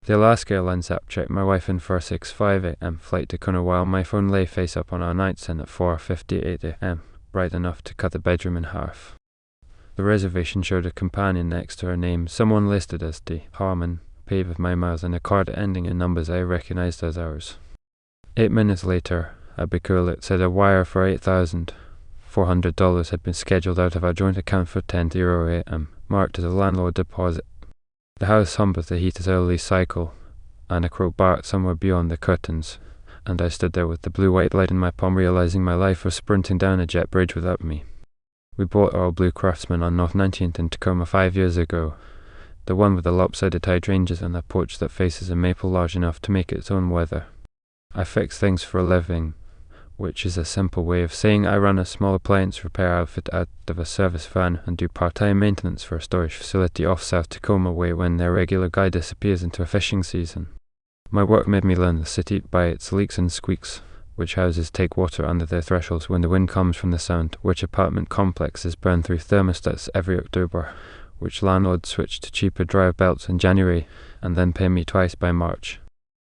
The Alaska Airlines app checked my wife in for a 6:05 a.m. flight to Kona while my phone lay face up on our nightstand at 4:58 a.m., bright enough to cut the bedroom in half. The reservation showed a companion next to her name, someone listed as the Harmon, paid with my miles, and a card ending in numbers I recognized as ours. 8 minutes later, a Baku alert said a wire for $8,400 had been scheduled out of our joint account for 10:00 a.m., marked as a landlord deposit. The house hummed with the heated early cycle, and a crow barked somewhere beyond the curtains, and I stood there with the blue-white light in my palm, realizing my life was sprinting down a jet bridge without me. We bought our blue Craftsman on North 19th in Tacoma 5 years ago, the one with the lopsided hydrangeas and a porch that faces a maple large enough to make its own weather. I fix things for a living, which is a simple way of saying I run a small appliance repair outfit out of a service van and do part-time maintenance for a storage facility off South Tacoma way when their regular guy disappears into a fishing season. My work made me learn the city by its leaks and squeaks, which houses take water under their thresholds when the wind comes from the sound, which apartment complexes burn through thermostats every October, which landlords switch to cheaper dryer belts in January and then pay me twice by March.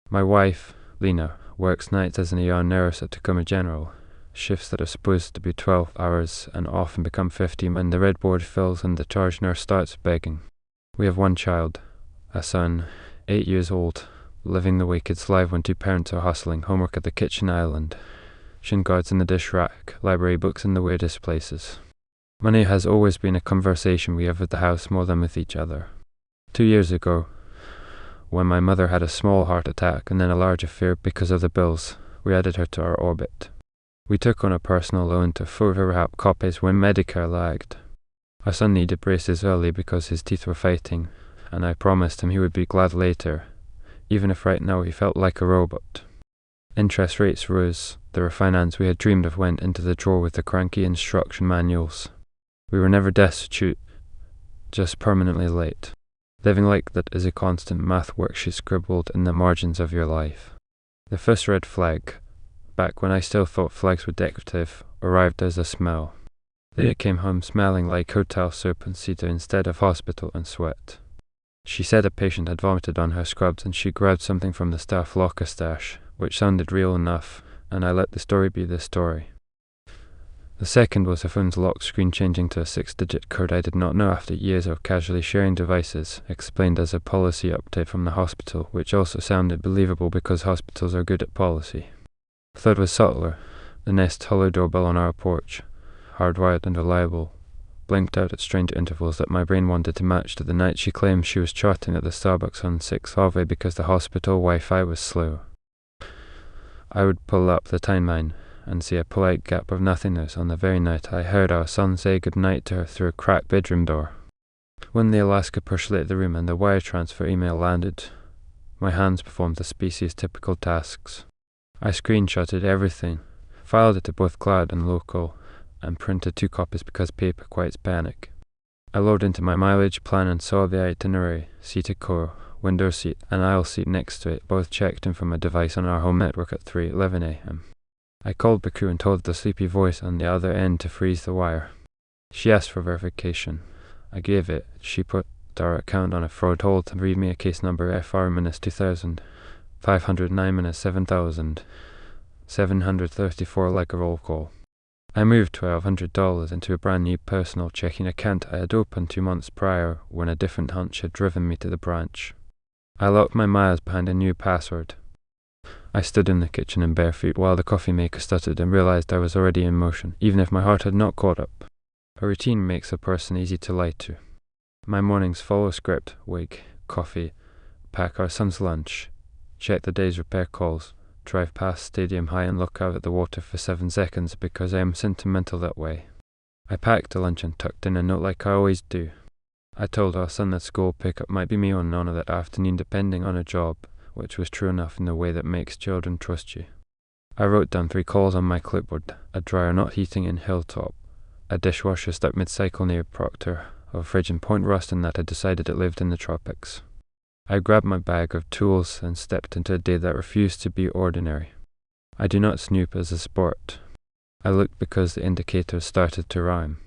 My wife, Lena, works nights as an ER nurse at Tacoma General, shifts that are supposed to be 12 hours and often become 15 when the red board fills and the charge nurse starts begging. We have one child, a son, 8 years old, living the way kids live when two parents are hustling, homework at the kitchen island, shin guards in the dish rack, library books in the weirdest places. Money has always been a conversation we have at the house more than with each other. 2 years ago, when my mother had a small heart attack and then a large affair because of the bills, we added her to our orbit. We took on a personal loan to photograph copies when Medicare lagged. Our son needed braces early because his teeth were fighting, and I promised him he would be glad later, even if right now he felt like a robot. Interest rates rose. The refinance we had dreamed of went into the drawer with the cranky instruction manuals. We were never destitute, just permanently late. Living like that is a constant math worksheet scribbled in the margins of your life. The first red flag, back when I still thought flags were decorative, arrived as a smell. They came home smelling like hotel soap and cedar instead of hospital and sweat. She said a patient had vomited on her scrubs and she grabbed something from the staff locker stash, which sounded real enough, and I let the story be the story. The second was her phone's lock screen changing to a 6-digit code I did not know after years of casually sharing devices, explained as a policy update from the hospital, which also sounded believable because hospitals are good at policy. The third was subtler. The Nest Hello doorbell on our porch, hardwired and reliable, blinked out at strange intervals that my brain wanted to match to the night she claimed she was charting at the Starbucks on 6th Ave because the hospital Wi-Fi was slow. I would pull up the timeline and see a polite gap of nothingness on the very night I heard our son say goodnight to her through a cracked bedroom door. When the Alaska percolated the room and the wire transfer email landed, my hands performed the species' typical tasks. I screenshotted everything, filed it to both cloud and local, and printed 2 copies because paper quiets panic. I logged into my mileage plan and saw the itinerary, seated core, window seat, and aisle seat next to it, both checked in from a device on our home network at 3:11 a.m. I called Baku and told the sleepy voice on the other end to freeze the wire. She asked for verification. I gave it. She put our account on a fraud hold to read me a case number FR-2000, 509-7000, 734 like a roll call. I moved $1,200 into a brand new personal checking account I had opened 2 months prior when a different hunch had driven me to the branch. I locked my miles behind a new password. I stood in the kitchen in bare feet while the coffee maker stuttered and realized I was already in motion, even if my heart had not caught up. A routine makes a person easy to lie to. My mornings follow a script: wake, coffee, pack our son's lunch, check the day's repair calls, drive past Stadium High and look out at the water for 7 seconds because I am sentimental that way. I packed a lunch and tucked in a note like I always do. I told our son that school pickup might be me or Nona that afternoon depending on a job, which was true enough in the way that makes children trust you. I wrote down 3 calls on my clipboard: a dryer not heating in Hilltop, a dishwasher stuck mid-cycle near Proctor, a fridge in Point Ruston that had decided it lived in the tropics. I grabbed my bag of tools and stepped into a day that refused to be ordinary. I do not snoop as a sport. I looked because the indicators started to rhyme.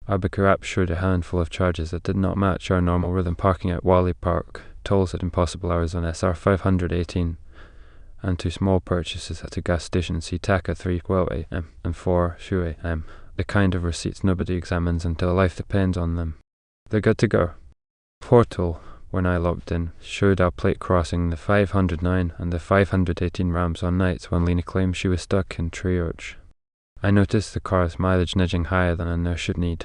Our Baku app showed a handful of charges that did not match our normal rhythm: parking at WallyPark, tolls at impossible hours on SR 518, and 2 small purchases at a gas station in Sea-Tac at 3:12 a.m. and 4:02 a.m. The kind of receipts nobody examines until life depends on them. They're good to go. Portal, when I logged in, showed our plate crossing the 509 and the 518 ramps on nights when Lena claimed she was stuck in Triage. I noticed the car's mileage nudging higher than a nurse should need.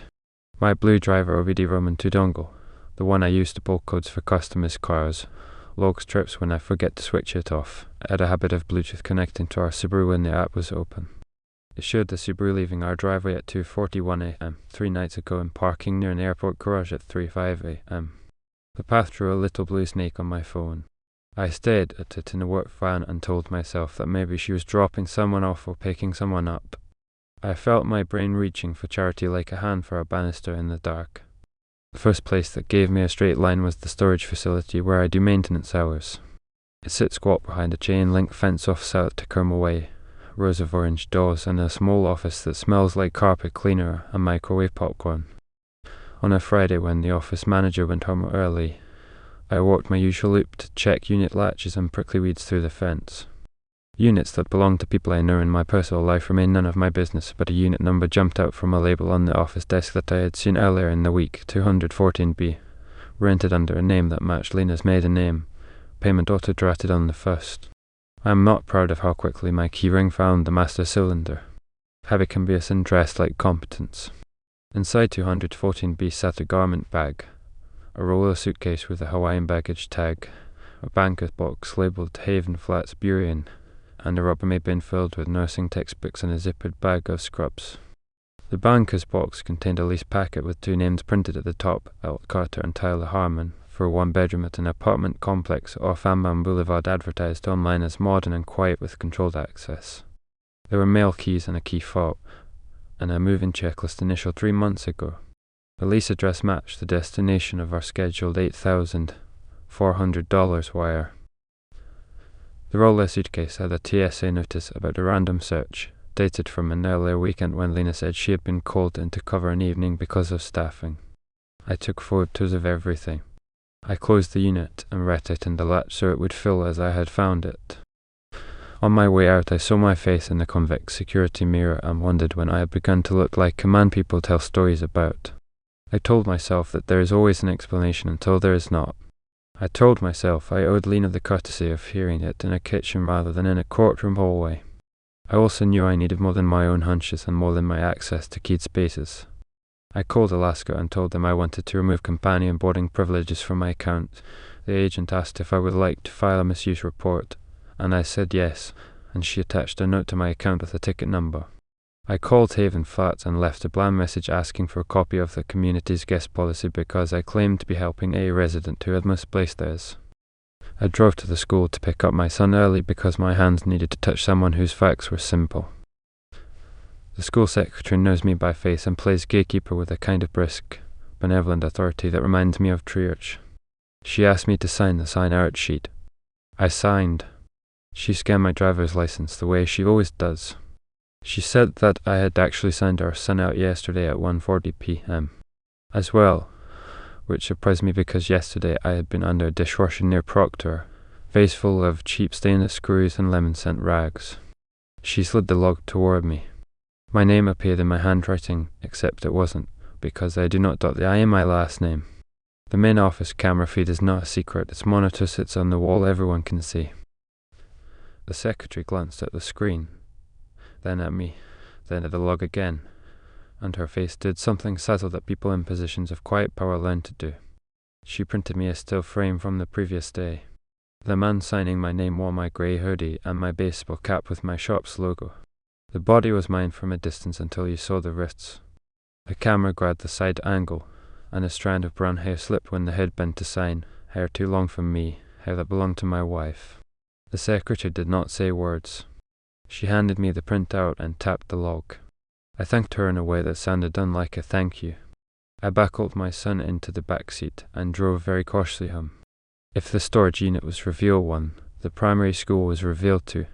My blue driver OVD Roman 2 dongle, the one I use to pull codes for customers' cars, logs trips when I forget to switch it off. I had a habit of Bluetooth connecting to our Subaru when the app was open. It showed the Subaru leaving our driveway at 2:41 a.m. 3 nights ago and parking near an airport garage at 3:05 a.m. The path drew a little blue snake on my phone. I stared at it in a work van and told myself that maybe she was dropping someone off or picking someone up. I felt my brain reaching for charity like a hand for a banister in the dark. The first place that gave me a straight line was the storage facility where I do maintenance hours. It sits squat behind a chain-link fence off South Tacoma Way, rows of orange doors, and a small office that smells like carpet cleaner and microwave popcorn. On a Friday when the office manager went home early, I walked my usual loop to check unit latches and prickly weeds through the fence. Units that belong to people I know in my personal life remain none of my business, but a unit number jumped out from a label on the office desk that I had seen earlier in the week, 214B, rented under a name that matched Lena's maiden name, payment auto-drafted on the 1st. I am not proud of how quickly my keyring found the master cylinder. Heavy can be a sin dressed like competence. Inside 214B sat a garment bag, a roller suitcase with a Hawaiian baggage tag, a banker's box labelled Haven Flats Burien, and a Rubbermaid bin filled with nursing textbooks and a zippered bag of scrubs. The banker's box contained a lease packet with 2 names printed at the top, Al Carter and Tyler Harmon, for a 1-bedroom at an apartment complex off Amman Boulevard advertised online as modern and quiet with controlled access. There were mail keys and a key fob, and a move-in checklist initialed 3 months ago. The lease address matched the destination of our scheduled $8,400 wire. The roller suitcase had a TSA notice about a random search, dated from an earlier weekend when Lena said she had been called in to cover an evening because of staffing. I took photos of everything. I closed the unit and retightened the latch so it would fill as I had found it. On my way out I saw my face in the convex security mirror and wondered when I had begun to look like a man people tell stories about. I told myself that there is always an explanation until there is not. I told myself I owed Lena the courtesy of hearing it in a kitchen rather than in a courtroom hallway. I also knew I needed more than my own hunches and more than my access to keyed spaces. I called Alaska and told them I wanted to remove companion boarding privileges from my account. The agent asked if I would like to file a misuse report, and I said yes, and she attached a note to my account with a ticket number. I called Haven Flats and left a bland message asking for a copy of the community's guest policy because I claimed to be helping a resident who had misplaced theirs. I drove to the school to pick up my son early because my hands needed to touch someone whose facts were simple. The school secretary knows me by face and plays gatekeeper with a kind of brisk, benevolent authority that reminds me of Triage. She asked me to sign the sign-out sheet. I signed. She scanned my driver's license the way she always does. She said that I had actually signed our son out yesterday at 1:40 p.m. as well, which surprised me because yesterday I had been under a dishwasher near Proctor, vase full of cheap stainless screws and lemon-scent rags. She slid the log toward me. My name appeared in my handwriting, except it wasn't, because I do not dot the I in my last name. The main office camera feed is not a secret. Its monitor sits on the wall everyone can see. The secretary glanced at the screen, then at me, then at the log again, and her face did something subtle that people in positions of quiet power learn to do. She printed me a still frame from the previous day. The man signing my name wore my grey hoodie and my baseball cap with my shop's logo. The body was mine from a distance until you saw the wrists. The camera grabbed the side angle, and a strand of brown hair slipped when the head bent to sign, hair too long for me, hair that belonged to my wife. The secretary did not say words. She handed me the printout and tapped the log. I thanked her in a way that sounded unlike a thank you. I buckled my son into the back seat and drove very cautiously home. If the storage unit was reveal 1, the primary school was reveal 2,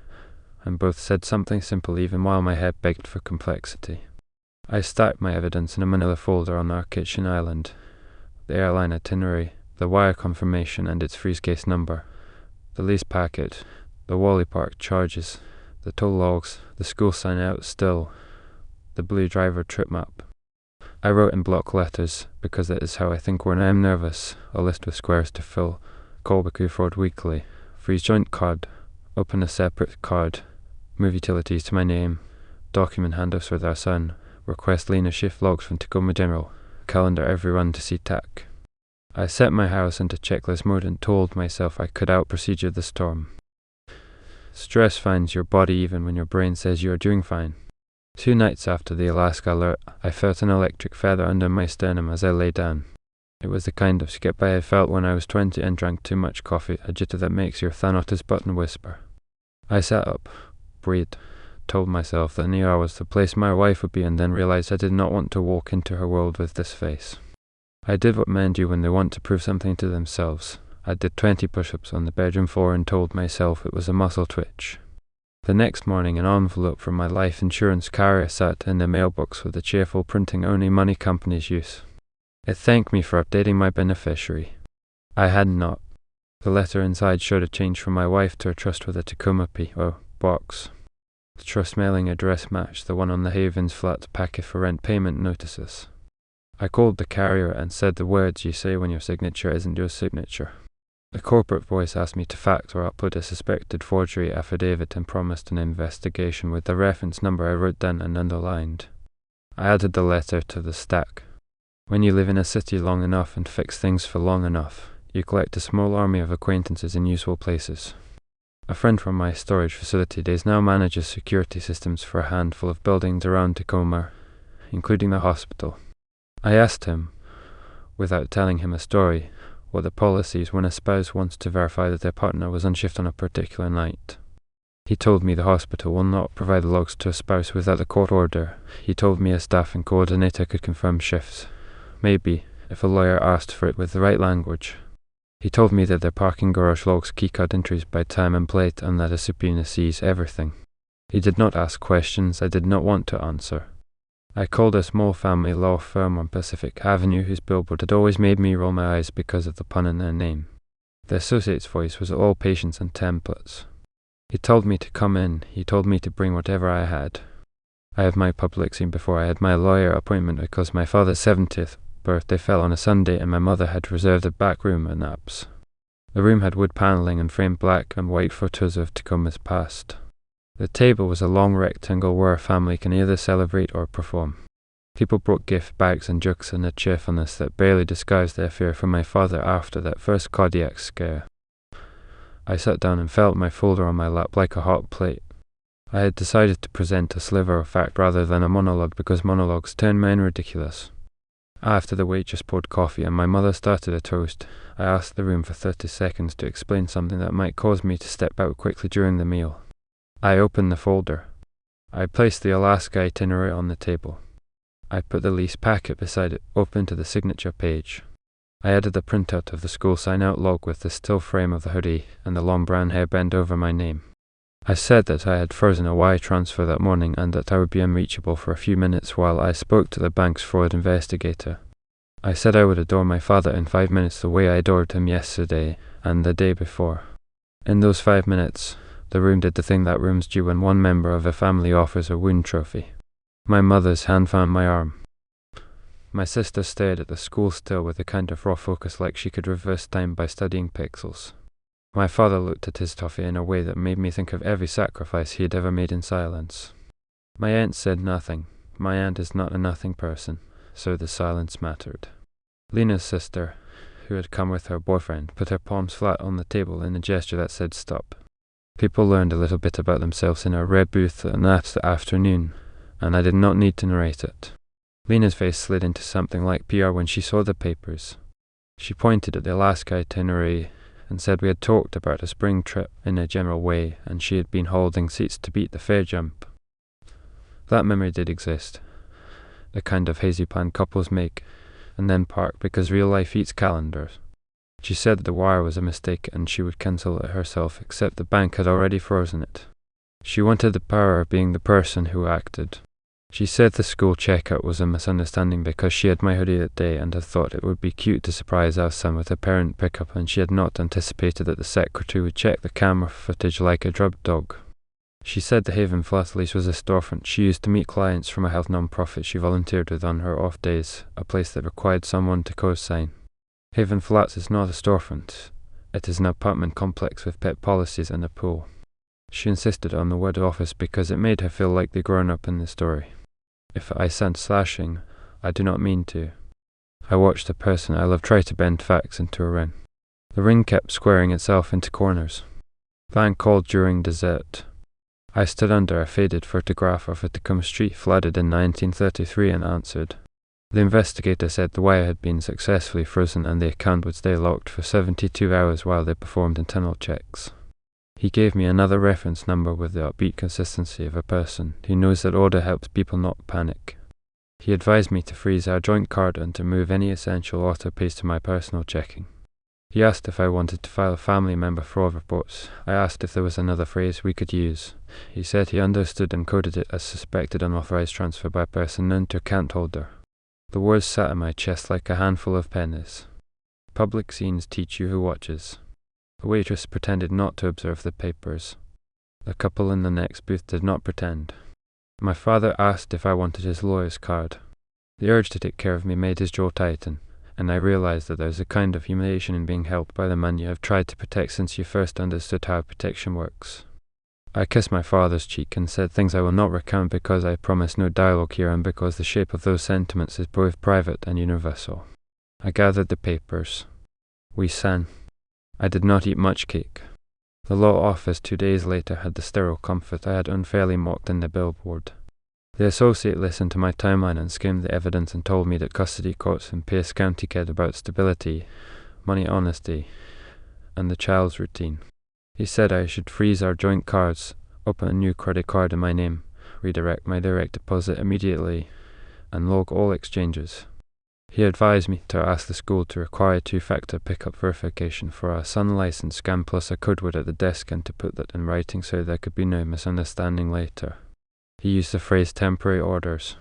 and both said something simple even while my head begged for complexity. I stacked my evidence in a manila folder on our kitchen island, the airline itinerary, the wire confirmation and its freeze case number, the lease packet, the WallyPark charges, the toll logs, the school sign out still, the blue driver trip map. I wrote in block letters, because that is how I think when I am nervous, a list with squares to fill, call Baku Fraud Weekly, freeze joint card, open a separate card, move utilities to my name, document handoffs with our son, request Lena shift logs from Tacoma General, calendar every run to Sea-Tac. I set my house into checklist mode and told myself I could out-procedure the storm. Stress finds your body even when your brain says you are doing fine. 2 nights after the Alaska alert, I felt an electric feather under my sternum as I lay down. It was the kind of skip I had felt when I was 20 and drank too much coffee, a jitter that makes your Thanatos button whisper. I sat up, breathed, told myself that the ER was the place my wife would be, and then realized I did not want to walk into her world with this face. I did what men do when they want to prove something to themselves. I did 20 push-ups on the bedroom floor and told myself it was a muscle twitch. The next morning, an envelope from my life insurance carrier sat in the mailbox with a cheerful printing only money companies use. It thanked me for updating my beneficiary. I had not. The letter inside showed a change from my wife to a trust with a Tacoma P.O. box. The trust mailing address matched the one on the Havens flat packet for rent payment notices. I called the carrier and said the words you say when your signature isn't your signature. The corporate voice asked me to fax or upload a suspected forgery affidavit and promised an investigation with the reference number I wrote down and underlined. I added the letter to the stack. When you live in a city long enough and fix things for long enough, you collect a small army of acquaintances in useful places. A friend from my storage facility days now manages security systems for a handful of buildings around Tacoma, including the hospital. I asked him, without telling him a story, what the policy is when a spouse wants to verify that their partner was on shift on a particular night. He told me the hospital will not provide the logs to a spouse without a court order. He told me a staffing coordinator could confirm shifts, maybe, if a lawyer asked for it with the right language. He told me that their parking garage logs keycard entries by time and plate and that a subpoena sees everything. He did not ask questions I did not want to answer. I called a small family law firm on Pacific Avenue whose billboard had always made me roll my eyes because of the pun in their name. The associate's voice was all patience and templates. He told me to come in. He told me to bring whatever I had. I had my public scene before I had my lawyer appointment because my father's 70th birthday fell on a Sunday and my mother had reserved a back room and naps. The room had wood paneling and framed black and white photos of Tacoma's past. The table was a long rectangle where a family can either celebrate or perform. People brought gift bags and jokes and a cheerfulness that barely disguised their fear for my father after that first cardiac scare. I sat down and felt my folder on my lap like a hot plate. I had decided to present a sliver of fact rather than a monologue because monologues turn men ridiculous. After the waitress poured coffee and my mother started a toast, I asked the room for 30 seconds to explain something that might cause me to step out quickly during the meal. I opened the folder. I placed the Alaska itinerary on the table. I put the lease packet beside it, open to the signature page. I added a printout of the school sign-out log with the still frame of the hoodie and the long brown hair bent over my name. I said that I had frozen a wire transfer that morning and that I would be unreachable for a few minutes while I spoke to the bank's fraud investigator. I said I would adore my father in 5 minutes the way I adored him yesterday and the day before. In those 5 minutes, the room did the thing that rooms do when one member of a family offers a wound trophy. My mother's hand found my arm. My sister stared at the school still with a kind of raw focus like she could reverse time by studying pixels. My father looked at his toffee in a way that made me think of every sacrifice he had ever made in silence. My aunt said nothing. My aunt is not a nothing person, so the silence mattered. Lena's sister, who had come with her boyfriend, put her palms flat on the table in a gesture that said stop. People learned a little bit about themselves in a red booth on that afternoon, and I did not need to narrate it. Lena's face slid into something like PR when she saw the papers. She pointed at the Alaska itinerary and said we had talked about a spring trip in a general way, and she had been holding seats to beat the fair jump. That memory did exist, the kind of hazy plan couples make, and then park because real life eats calendars. She said that the wire was a mistake and she would cancel it herself, except the bank had already frozen it. She wanted the power of being the person who acted. She said the school checkout was a misunderstanding because she had my hoodie that day and had thought it would be cute to surprise our son with a parent pickup, and she had not anticipated that the secretary would check the camera footage like a drug dog. She said the Haven Flat lease was a storefront she used to meet clients from a health non-profit she volunteered with on her off days, a place that required someone to co-sign. Haven Flats is not a storefront. It is an apartment complex with pet policies and a pool. She insisted on the word office because it made her feel like the grown-up in the story. If I said slashing, I do not mean to. I watched a person I love try to bend facts into a ring. The ring kept squaring itself into corners. Van called during dessert. I stood under a faded photograph of a Tacoma street flooded in 1933 and answered. The investigator said the wire had been successfully frozen and the account would stay locked for 72 hours while they performed internal checks. He gave me another reference number with the upbeat consistency of a person who knows that order helps people not panic. He advised me to freeze our joint card and to move any essential auto pays to my personal checking. He asked if I wanted to file a family member fraud reports. I asked if there was another phrase we could use. He said he understood and coded it as suspected unauthorized transfer by a person known to account holder. The words sat in my chest like a handful of pennies. Public scenes teach you who watches. The waitress pretended not to observe the papers. The couple in the next booth did not pretend. My father asked if I wanted his lawyer's card. The urge to take care of me made his jaw tighten, and I realized that there's a kind of humiliation in being helped by the man you have tried to protect since you first understood how protection works. I kissed my father's cheek and said things I will not recount because I promise no dialogue here and because the shape of those sentiments is both private and universal. I gathered the papers. We sang. I did not eat much cake. The law office 2 days later had the sterile comfort I had unfairly mocked in the billboard. The associate listened to my timeline and skimmed the evidence and told me that custody courts in Pierce County cared about stability, money honesty, and the child's routine. He said I should freeze our joint cards, open a new credit card in my name, redirect my direct deposit immediately, and log all exchanges. He advised me to ask the school to require 2-factor pickup verification for our son license scan plus a code word at the desk and to put that in writing so there could be no misunderstanding later. He used the phrase temporary orders.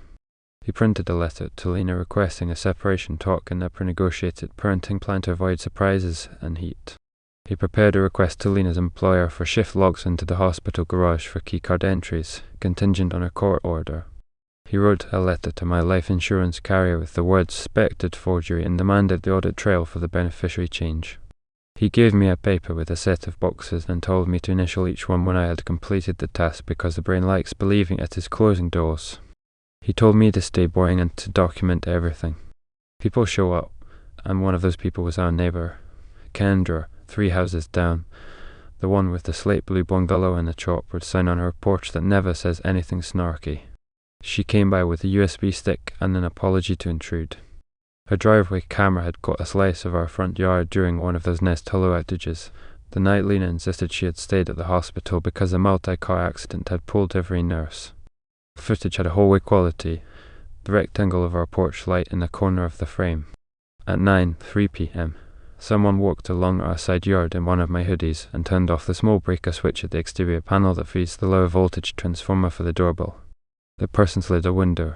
He printed a letter to Lena requesting a separation talk and a pre-negotiated parenting plan to avoid surprises and heat. He prepared a request to Lena's employer for shift logs into the hospital garage for keycard entries, contingent on a court order. He wrote a letter to my life insurance carrier with the words suspected forgery and demanded the audit trail for the beneficiary change. He gave me a paper with a set of boxes and told me to initial each one when I had completed the task because the brain likes believing it is closing doors. He told me to stay boring and to document everything. People show up, and one of those people was our neighbour, Kendra, 3 houses down, the one with the slate blue bungalow and the chalkboard sign on her porch that never says anything snarky. She came by with a USB stick and an apology to intrude. Her driveway camera had caught a slice of our front yard during one of those Nest Hello outages. The night Lena insisted she had stayed at the hospital because a multi-car accident had pulled every nurse. The footage had a hallway quality, the rectangle of our porch light in the corner of the frame. At 9:03 p.m., someone walked along our side yard in one of my hoodies and turned off the small breaker switch at the exterior panel that feeds the lower voltage transformer for the doorbell. The person slid a window,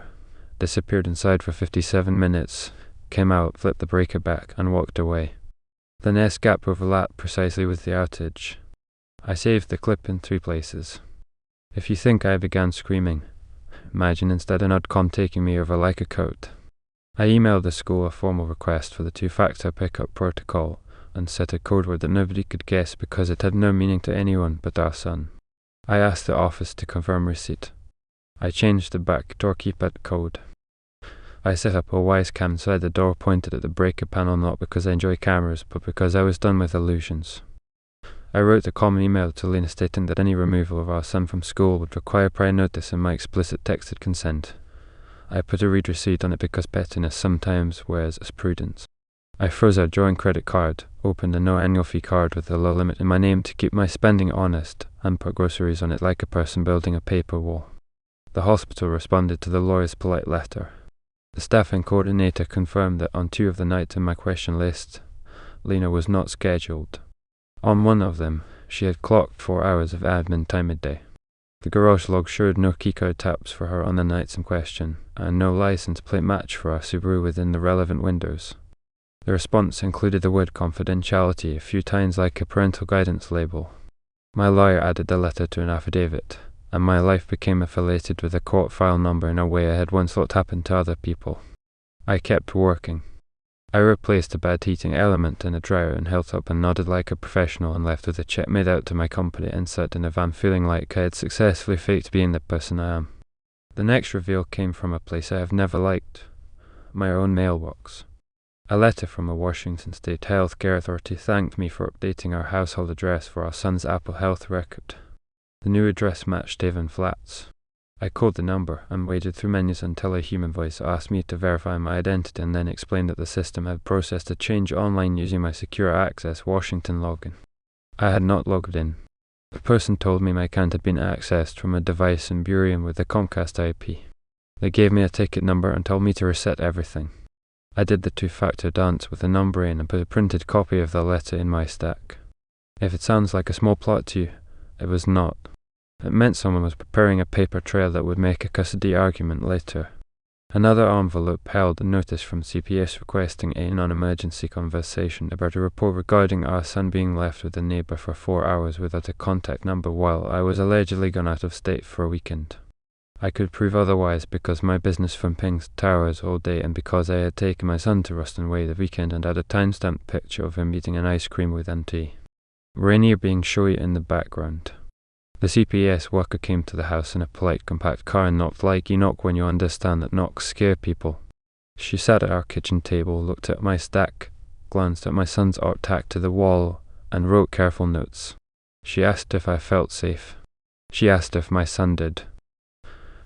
disappeared inside for 57 minutes, came out, flipped the breaker back, and walked away. The Nest gap overlapped precisely with the outage. I saved the clip in 3 places. If you think I began screaming, imagine instead an odd taking me over like a coat. I emailed the school a formal request for the 2-factor pickup protocol and set a code word that nobody could guess because it had no meaning to anyone but our son. I asked the office to confirm receipt. I changed the back door keypad code. I set up a wise cam inside the door pointed at the breaker panel not because I enjoy cameras but because I was done with illusions. I wrote a common email to Lena stating that any removal of our son from school would require prior notice and my explicit texted consent. I put a read receipt on it because pettiness sometimes wears as prudence. I froze our joint credit card, opened a no annual fee card with a low limit in my name to keep my spending honest, and put groceries on it like a person building a paper wall. The hospital responded to the lawyer's polite letter. The staffing coordinator confirmed that on 2 of the nights in my question list, Lena was not scheduled. On one of them, she had clocked 4 hours of admin time a day. The garage log showed no keycard taps for her on the nights in question, and no license plate match for our Subaru within the relevant windows. The response included the word confidentiality a few times like a parental guidance label. My lawyer added the letter to an affidavit, and my life became affiliated with a court file number in a way I had once thought happened to other people. I kept working. I replaced a bad heating element in a dryer and held up and nodded like a professional and left with a check made out to my company and sat in a van feeling like I had successfully faked being the person I am. The next reveal came from a place I have never liked, my own mailbox. A letter from a Washington State Health Care Authority thanked me for updating our household address for our son's Apple Health record. The new address matched Avon Flats. I called the number and waded through menus until a human voice asked me to verify my identity and then explained that the system had processed a change online using my secure access Washington login. I had not logged in. The person told me my account had been accessed from a device in Burien with a Comcast IP. They gave me a ticket number and told me to reset everything. I did the two-factor dance with the number in and put a printed copy of the letter in my stack. If it sounds like a small plot to you, it was not. It meant someone was preparing a paper trail that would make a custody argument later. Another envelope held a notice from CPS requesting a non-emergency conversation about a report regarding our son being left with a neighbour for 4 hours without a contact number while I was allegedly gone out of state for a weekend. I could prove otherwise because my business phone pinged towers all day and because I had taken my son to Ruston Way the weekend and had a time-stamped picture of him eating an ice cream with Auntie. Rainier being showy in the background. The CPS worker came to the house in a polite compact car and knocked like you knock when you understand that knocks scare people. She sat at our kitchen table, looked at my stack, glanced at my son's art tacked to the wall, and wrote careful notes. She asked if I felt safe. She asked if my son did.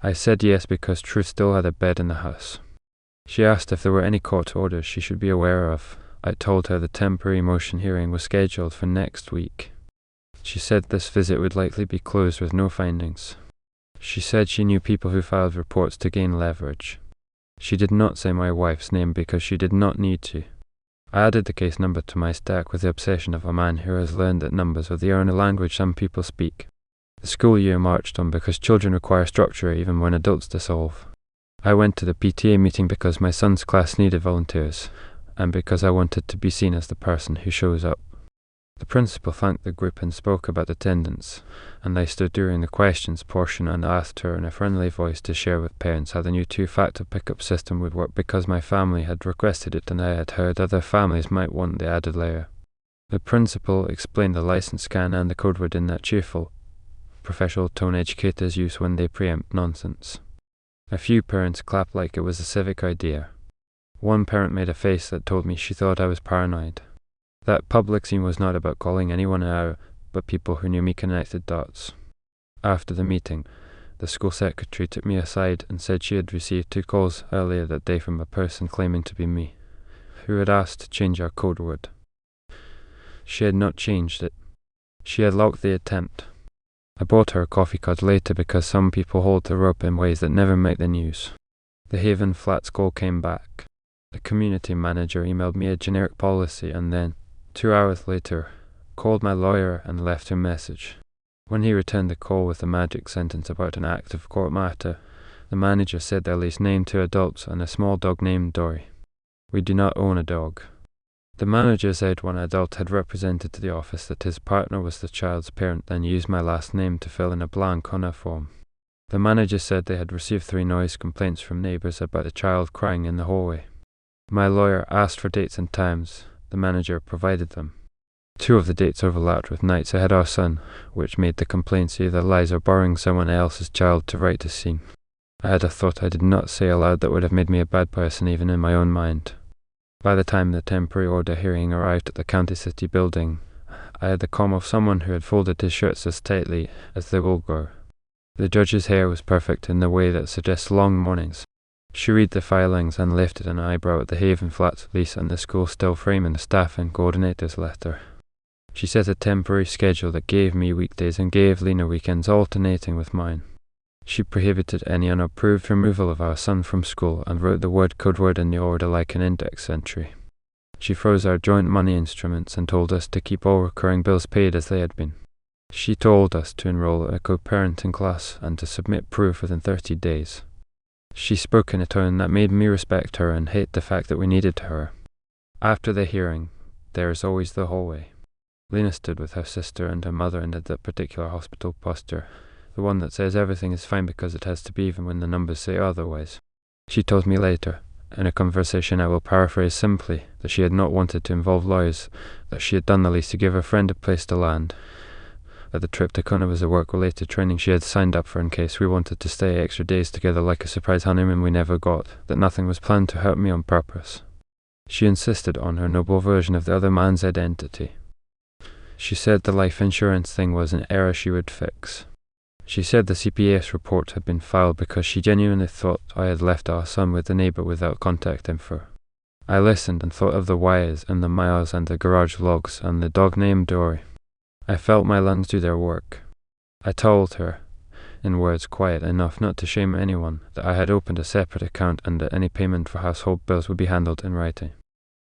I said yes because Truth still had a bed in the house. She asked if there were any court orders she should be aware of. I told her the temporary motion hearing was scheduled for next week. She said this visit would likely be closed with no findings. She said she knew people who filed reports to gain leverage. She did not say my wife's name because she did not need to. I added the case number to my stack with the obsession of a man who has learned that numbers are the only language some people speak. The school year marched on because children require structure even when adults dissolve. I went to the PTA meeting because my son's class needed volunteers, and because I wanted to be seen as the person who shows up. The principal thanked the group and spoke about attendance, and I stood during the questions portion and asked her in a friendly voice to share with parents how the new two-factor pickup system would work because my family had requested it and I had heard other families might want the added layer. The principal explained the license scan and the code word in that cheerful, professional tone educators use when they preempt nonsense. A few parents clapped like it was a civic idea. One parent made a face that told me she thought I was paranoid. That public scene was not about calling anyone out, but people who knew me connected dots. After the meeting, the school secretary took me aside and said she had received 2 calls earlier that day from a person claiming to be me, who had asked to change our code word. She had not changed it. She had locked the attempt. I bought her a coffee card later because some people hold the rope in ways that never make the news. The Haven Flats call came back. The community manager emailed me a generic policy and then, 2 hours later, called my lawyer and left a message. When he returned the call with a magic sentence about an active court matter, the manager said their lease named 2 adults and a small dog named Dory. We do not own a dog. The manager said one adult had represented to the office that his partner was the child's parent and used my last name to fill in a blank on a form. The manager said they had received 3 noise complaints from neighbours about a child crying in the hallway. My lawyer asked for dates and times. The manager provided them. 2 of the dates overlapped with nights I had our son, which made the complaints either lies or borrowing someone else's child to write a scene. I had a thought I did not say aloud that would have made me a bad person even in my own mind. By the time the temporary order hearing arrived at the county city building, I had the calm of someone who had folded his shirts as tightly as they will grow. The judge's hair was perfect in the way that suggests long mornings. She read the filings and lifted an eyebrow at the Haven Flats lease and the school still frame in the staff and coordinator's letter. She set a temporary schedule that gave me weekdays and gave Lena weekends alternating with mine. She prohibited any unapproved removal of our son from school and wrote the code word in the order like an index entry. She froze our joint money instruments and told us to keep all recurring bills paid as they had been. She told us to enroll at a co-parenting class and to submit proof within 30 days. She spoke in a tone that made me respect her and hate the fact that we needed her. After the hearing, there is always the hallway. Lena stood with her sister and her mother and did that particular hospital posture, the one that says everything is fine because it has to be even when the numbers say otherwise. She told me later, in a conversation I will paraphrase simply, that she had not wanted to involve lawyers, that she had done the lease to give her friend a place to land, that the trip to Kona was a work-related training she had signed up for in case we wanted to stay extra days together like a surprise honeymoon we never got, that nothing was planned to hurt me on purpose. She insisted on her noble version of the other man's identity. She said the life insurance thing was an error she would fix. She said the CPS report had been filed because she genuinely thought I had left our son with the neighbour without contact info. I listened and thought of the wires and the miles and the garage logs and the dog named Dory. I felt my lungs do their work. I told her, in words quiet enough not to shame anyone, that I had opened a separate account and that any payment for household bills would be handled in writing.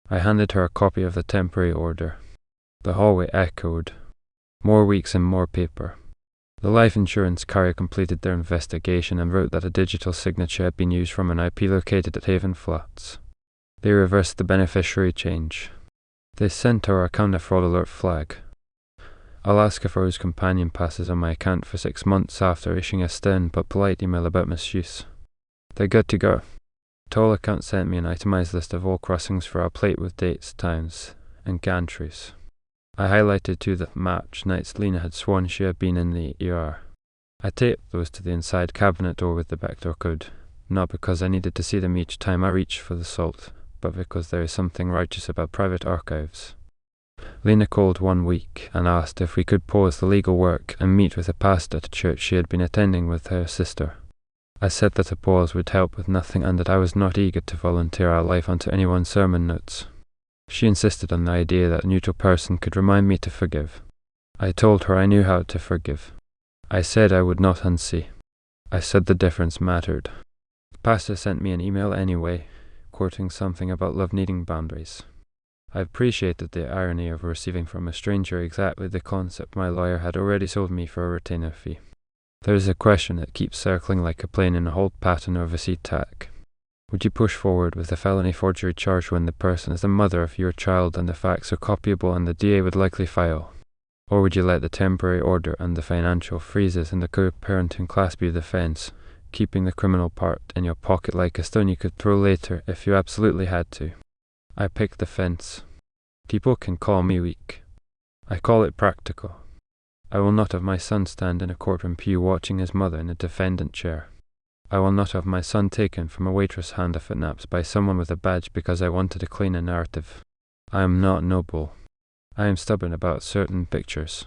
I handed her a copy of the temporary order. The hallway echoed. More weeks and more paper. The life insurance carrier completed their investigation and wrote that a digital signature had been used from an IP located at Haven Flats. They reversed the beneficiary change. They sent our account a fraud alert flag. Alaska froze companion passes on my account for 6 months after issuing a stern but polite email about misuse. They're good to go. Toll account sent me an itemized list of all crossings for our plate with dates, times, and gantries. I highlighted to the match nights Lena had sworn she had been in the ER. I taped those to the inside cabinet door with the backdoor code, not because I needed to see them each time I reached for the salt, but because there is something righteous about private archives. Lena called one week and asked if we could pause the legal work and meet with a pastor at a church she had been attending with her sister. I said that a pause would help with nothing and that I was not eager to volunteer our life onto anyone's sermon notes. She insisted on the idea that a neutral person could remind me to forgive. I told her I knew how to forgive. I said I would not unsee. I said the difference mattered. The pastor sent me an email anyway, quoting something about love needing boundaries. I appreciated the irony of receiving from a stranger exactly the concept my lawyer had already sold me for a retainer fee. There is a question that keeps circling like a plane in a hold pattern over Sea-Tac. Would you push forward with a felony forgery charge when the person is the mother of your child and the facts are copyable and the DA would likely file? Or would you let the temporary order and the financial freezes in the co-parenting class be the defense, keeping the criminal part in your pocket like a stone you could throw later if you absolutely had to? I picked the fence. People can call me weak. I call it practical. I will not have my son stand in a courtroom pew watching his mother in a defendant chair. I will not have my son taken from a waitress hand if it naps by someone with a badge because I wanted to clean a narrative. I am not noble. I am stubborn about certain pictures.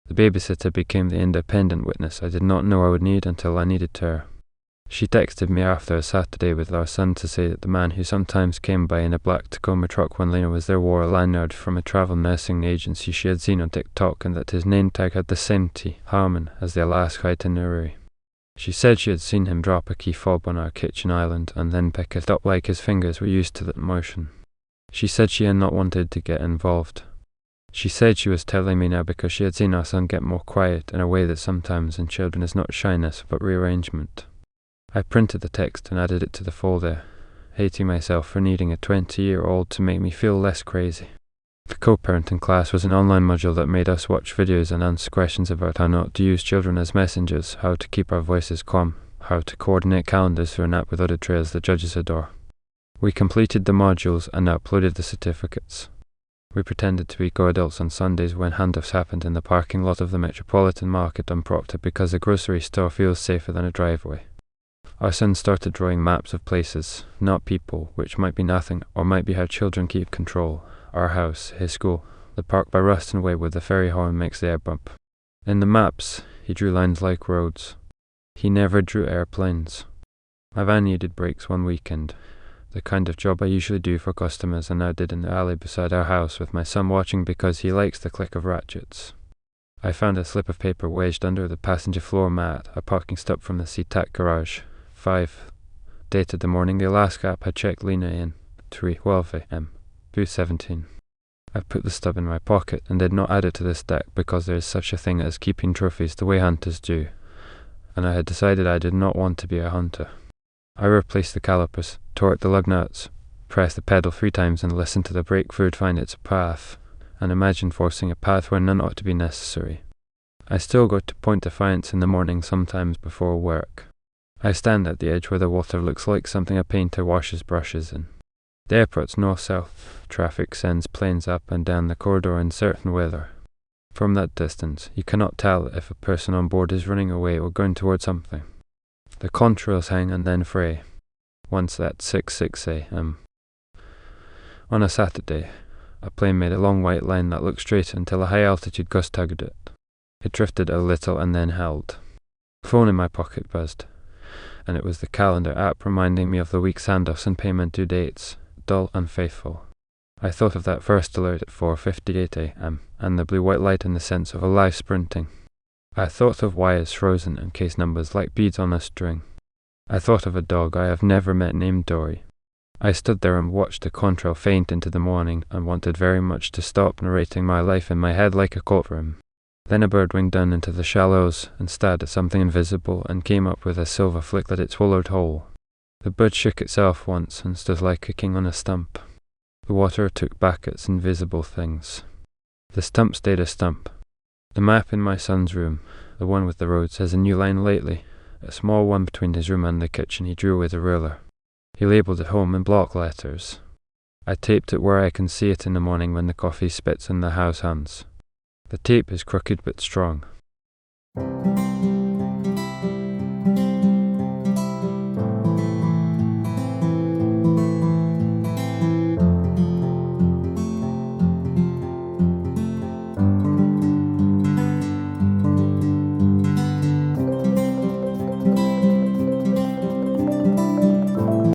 The babysitter became the independent witness I did not know I would need until I needed her. She texted me after a Saturday with our son to say that the man who sometimes came by in a black Tacoma truck when Lena was there wore a lanyard from a travel nursing agency she had seen on TikTok and that his name tag had the same T, Harmon, as the Alaska itinerary. She said she had seen him drop a key fob on our kitchen island and then pick it up like his fingers were used to that motion. She said she had not wanted to get involved. She said she was telling me now because she had seen our son get more quiet in a way that sometimes in children is not shyness but rearrangement. I printed the text and added it to the folder, hating myself for needing a 20-year-old to make me feel less crazy. The co-parenting class was an online module that made us watch videos and answer questions about how not to use children as messengers, how to keep our voices calm, how to coordinate calendars through an app with audit trails the judges adore. We completed the modules and uploaded the certificates. We pretended to be co-adults on Sundays when handoffs happened in the parking lot of the Metropolitan Market on Proctor because the grocery store feels safer than a driveway. Our son started drawing maps of places, not people, which might be nothing or might be how children keep control. Our house, his school, the park by Ruston Way where the ferry horn makes the air bump. In the maps, he drew lines like roads. He never drew airplanes. My van needed brakes one weekend, the kind of job I usually do for customers and now did in the alley beside our house with my son watching because he likes the click of ratchets. I found a slip of paper wedged under the passenger floor mat, a parking stop from the Sea-Tac garage. 5. Dated the morning the Alaska app had checked Lena in. 3:12 a.m. Booth 17. I put the stub in my pocket and did not add it to this deck because there is such a thing as keeping trophies the way hunters do, and I had decided I did not want to be a hunter. I replaced the calipers, torqued the lug nuts, pressed the pedal 3 times and listened to the brake fluid find its path, and imagined forcing a path where none ought to be necessary. I still go to Point Defiance in the morning sometimes before work. I stand at the edge where the water looks like something a painter washes brushes in. The airport's north-south traffic sends planes up and down the corridor in certain weather. From that distance, you cannot tell if a person on board is running away or going towards something. The contrails hang and then fray. Once at 6 a.m. On a Saturday, a plane made a long white line that looked straight until a high-altitude gust tugged it. It drifted a little and then held. The phone in my pocket buzzed, and it was the calendar app reminding me of the week's handoffs and payment due dates. Dull and faithful. I thought of that first alert at 4:58 a.m. and the blue-white light in the sense of a life sprinting. I thought of wires frozen and case numbers like beads on a string. I thought of a dog I have never met named Dory. I stood there and watched the contrail faint into the morning and wanted very much to stop narrating my life in my head like a courtroom. Then a bird winged down into the shallows and stared at something invisible and came up with a silver flick that it swallowed whole. The bird shook itself once and stood like a king on a stump. The water took back its invisible things. The stump stayed a stump. The map in my son's room, the one with the roads, has a new line lately, a small one between his room and the kitchen he drew with a ruler. He labelled it home in block letters. I taped it where I can see it in the morning when the coffee spits in the house hands. The tape is crooked but strong.